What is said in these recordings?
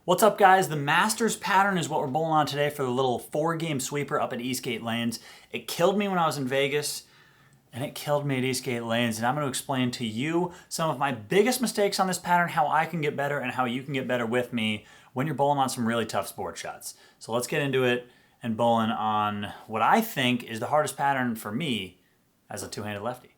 What's up, guys? The Masters pattern is what we're bowling on today for the little 4-game sweeper up at Eastgate Lanes. It killed me when I was in Vegas, and it killed me at Eastgate Lanes, and I'm going to explain to you some of my biggest mistakes on this pattern, how I can get better, and how you can get better with me when you're bowling on some really tough sport shots. So let's get into it and bowling on what I think is the hardest pattern for me as a two-handed lefty.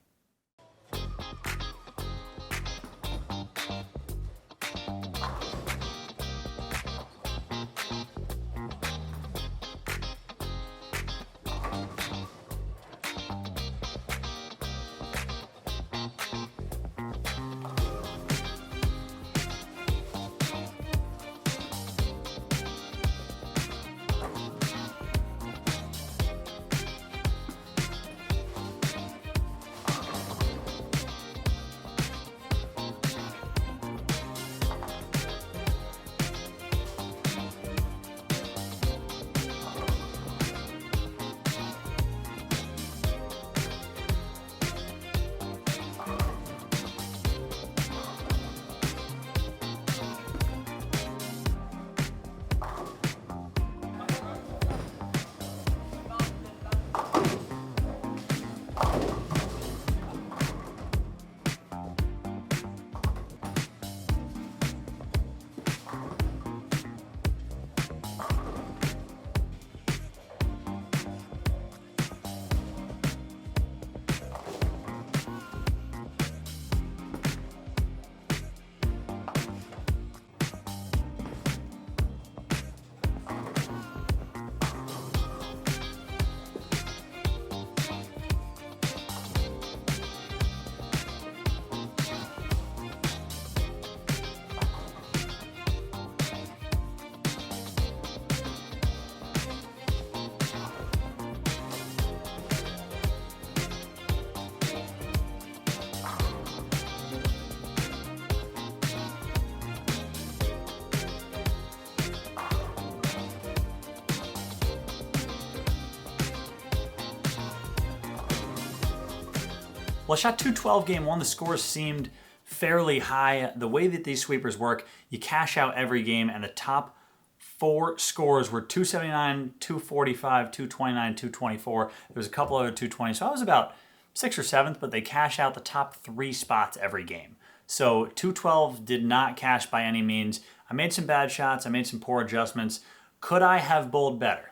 Well, I shot 212 game one. The scores seemed fairly high. The way that these sweepers work, you cash out every game, and the top 4 scores were 279, 245, 229, 224. There was a couple other 220, so I was about 6th or 7th, but they cash out the top 3 spots every game. So 212 did not cash by any means. I made some bad shots. I made some poor adjustments. Could I have bowled better?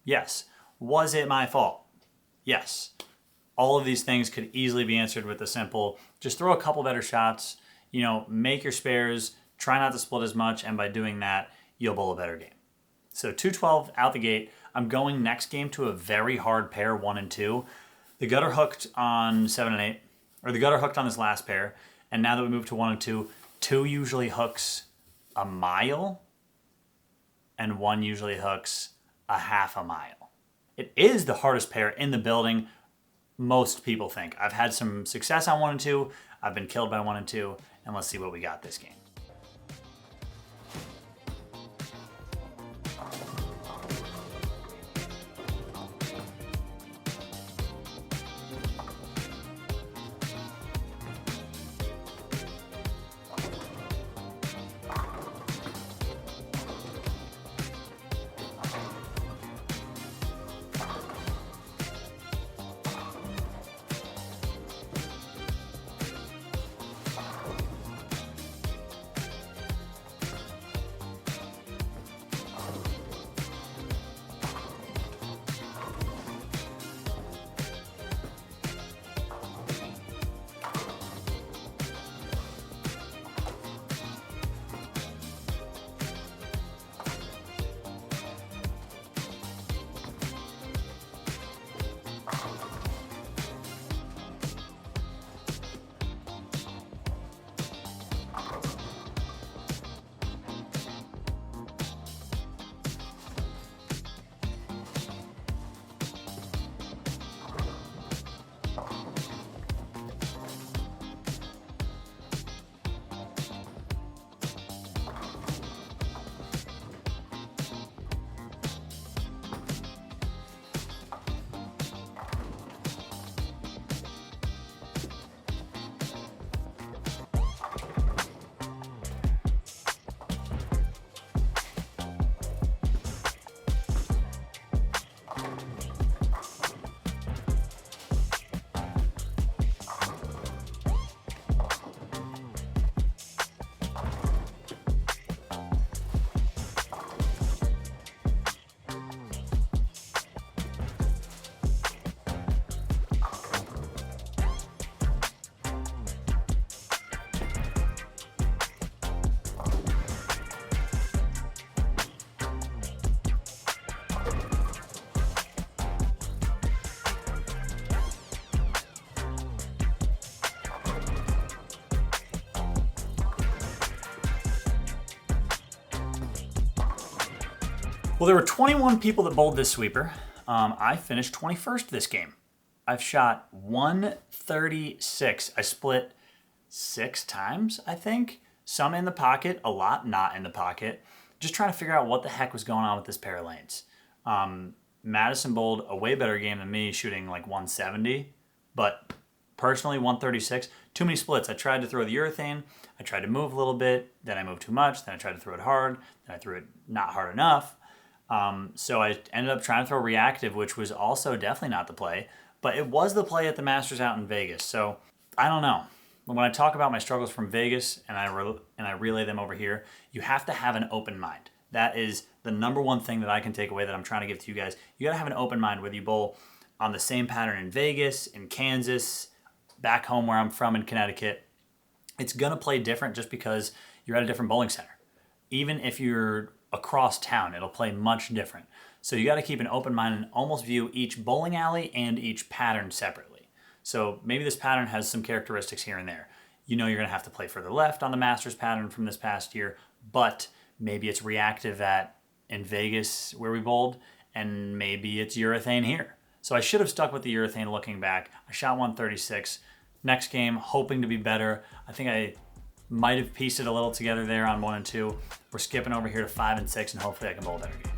Yes. Was it my fault? Yes. All of these things could easily be answered with a simple, just throw a couple better shots, make your spares, try not to split as much, and by doing that, you'll bowl a better game. So 212 out the gate. I'm going next game to a very hard pair, 1 and 2. The gutter hooked on 7 and 8, or the gutter hooked on this last pair, and now that we move to 1 and 2, 2 usually hooks a mile, and 1 usually hooks a half a mile. It is the hardest pair in the building, most people think. I've had some success on 1 and 2. I've been killed by 1 and 2, and let's see what we got this game. Well, there were 21 people that bowled this sweeper. I finished 21st this game. I've shot 136. I split 6 times, I think. Some in the pocket, a lot not in the pocket. Just trying to figure out what the heck was going on with this pair of lanes. Madison bowled a way better game than me, shooting like 170. But personally, 136. Too many splits. I tried to throw the urethane. I tried to move a little bit. Then I moved too much. Then I tried to throw it hard. Then I threw it not hard enough. So I ended up trying to throw reactive, which was also definitely not the play, but it was the play at the Masters out in Vegas. So I don't know. When I talk about my struggles from Vegas and I relay them over here, you have to have an open mind. That is the number one thing that I can take away that I'm trying to give to you guys. You got to have an open mind whether you bowl on the same pattern in Vegas, in Kansas, back home where I'm from in Connecticut. It's going to play different just because you're at a different bowling center. Even if you're across town, it'll play much different. So you got to keep an open mind and almost view each bowling alley and each pattern separately. So maybe this pattern has some characteristics here and there. You know you're going to have to play further left on the Masters pattern from this past year, but maybe it's reactive in Vegas where we bowled, and maybe it's urethane here. So I should have stuck with the urethane looking back. I shot 136. Next game, hoping to be better. I think I might have pieced it a little together there on 1 and 2. We're skipping over here to 5 and 6, and hopefully I can bowl a better game.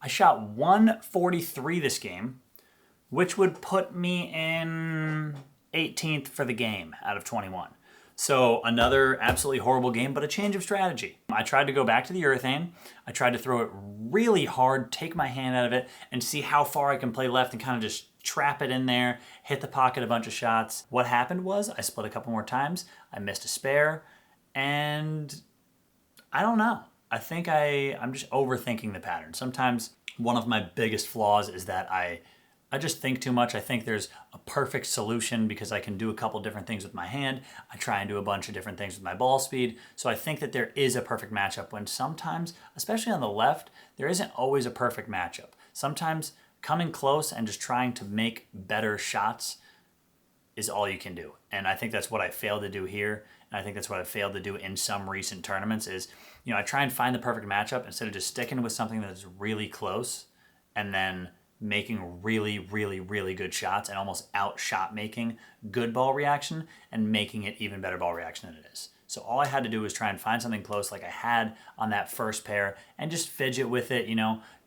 I shot 143 this game, which would put me in 18th for the game out of 21. So another absolutely horrible game, but a change of strategy. I tried to go back to the urethane. I tried to throw it really hard, take my hand out of it, and see how far I can play left and kind of just trap it in there, hit the pocket a bunch of shots. What happened was I split a couple more times, I missed a spare, and I don't know. I think I'm just overthinking the pattern. Sometimes one of my biggest flaws is that I I just think too much. I think there's a perfect solution because I can do a couple different things with my hand. I try and do a bunch of different things with my ball speed. So I think that there is a perfect matchup when sometimes, especially on the left, there isn't always a perfect matchup. Sometimes coming close and just trying to make better shots is all you can do. And I think that's what I failed to do here. And I think that's what I failed to do in some recent tournaments is, I try and find the perfect matchup instead of just sticking with something that's really close and then making really, really, really good shots and almost outshot making good ball reaction and making it even better ball reaction than it is. So all I had to do was try and find something close like I had on that first pair and just fidget with it,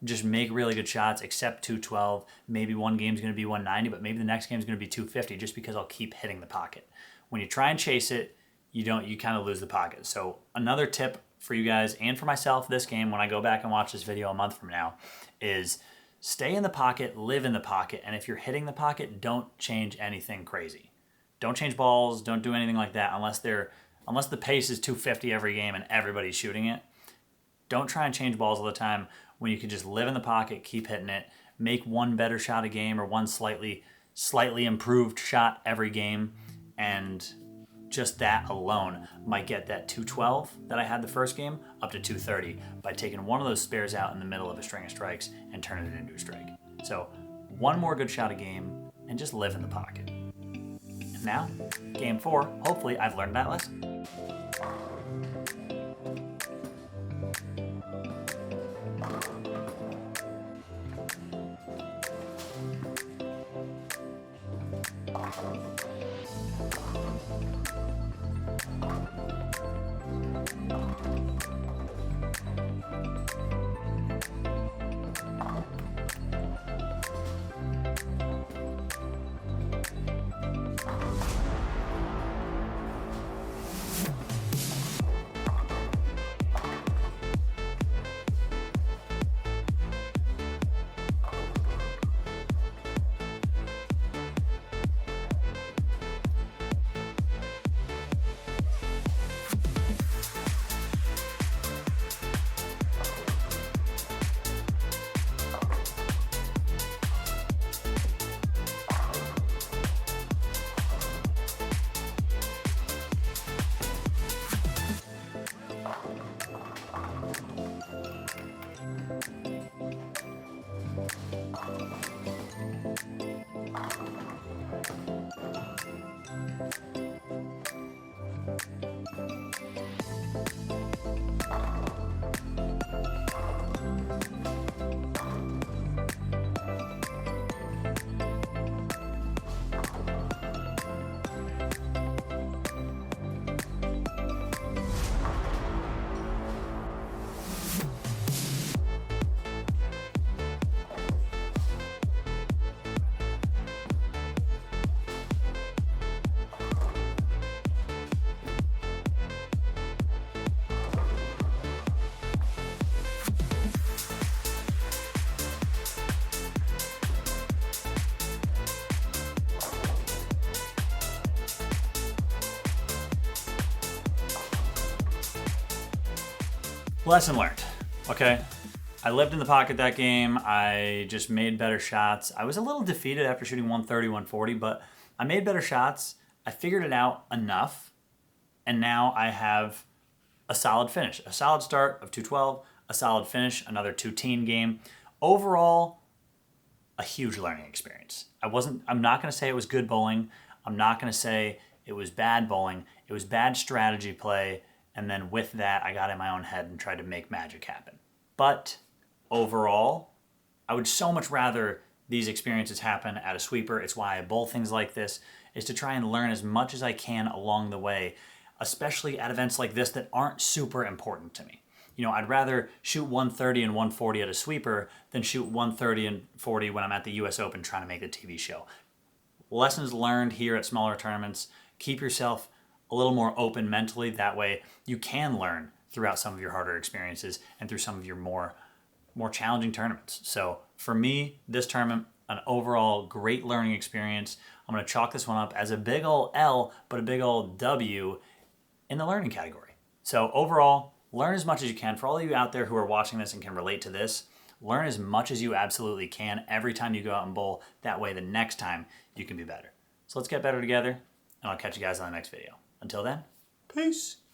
just make really good shots, except 212. Maybe one game's going to be 190, but maybe the next game's going to be 250 just because I'll keep hitting the pocket. When you try and chase it, you kind of lose the pocket. So another tip for you guys and for myself this game when I go back and watch this video a month from now is stay in the pocket, live in the pocket, and if you're hitting the pocket, don't change anything crazy. Don't change balls, don't do anything like that unless the pace is 250 every game and everybody's shooting it. Don't try and change balls all the time when you can just live in the pocket, keep hitting it, make one better shot a game or one slightly improved shot every game, and just that alone might get that 212 that I had the first game up to 230 by taking one of those spares out in the middle of a string of strikes and turning it into a strike. So one more good shot a game and just live in the pocket. And now, game 4, hopefully I've learned that lesson. Lesson learned, okay? I lived in the pocket that game. I just made better shots. I was a little defeated after shooting 130, 140, but I made better shots. I figured it out enough, and now I have a solid finish. A solid start of 212, a solid finish, another 2-teen game. Overall, a huge learning experience. I'm not gonna say it was good bowling. I'm not gonna say it was bad bowling. It was bad strategy play. And then with that, I got in my own head and tried to make magic happen. But overall, I would so much rather these experiences happen at a sweeper. It's why I bowl things like this, is to try and learn as much as I can along the way, especially at events like this that aren't super important to me. I'd rather shoot 130 and 140 at a sweeper than shoot 130 and 40 when I'm at the US Open trying to make the TV show. Lessons learned here at smaller tournaments. Keep yourself a little more open mentally. That way you can learn throughout some of your harder experiences and through some of your more challenging tournaments. So for me, this tournament, an overall great learning experience. I'm going to chalk this one up as a big old L, but a big old W in the learning category. So overall, learn as much as you can. For all of you out there who are watching this and can relate to this, Learn as much as you absolutely can every time you go out and bowl. That way the next time you can be better. So let's get better together, and I'll catch you guys on the next video. Until then, peace.